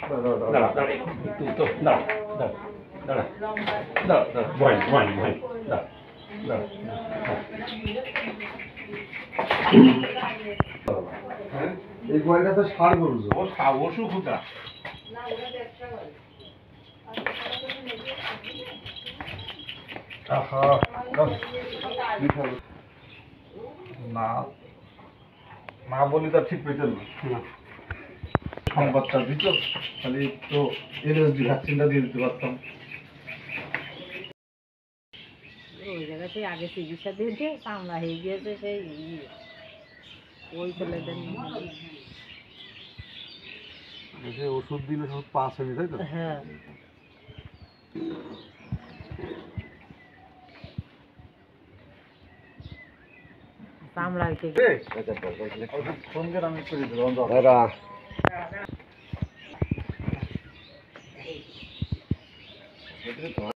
দাঁড়া দাঁড়া একটু তো দাঁড়া দাঁড়া দাঁড়া দাঁড়া দাঁড়া ভয় ভয় ভয় দাঁড়া দাঁড়া এই গোয়ালটা তো সার গরু ও অসুখ হুদা না না বলি তো ঠিক পেতেন না সংবাদটা দিত খালি তো এলএসডি ভ্যাকসিনটা দিয়ে দিতে পারতাম। ওই জায়গাতে আগে চিকিৎসা দিয়েছে সামলা হয়ে গিয়েছে সেই ওই ছেলেদের ওষুধ দিলে সব পাস হয়ে তাই তো। হ্যাঁ সামলা ফোন করে আমি করে দেবো।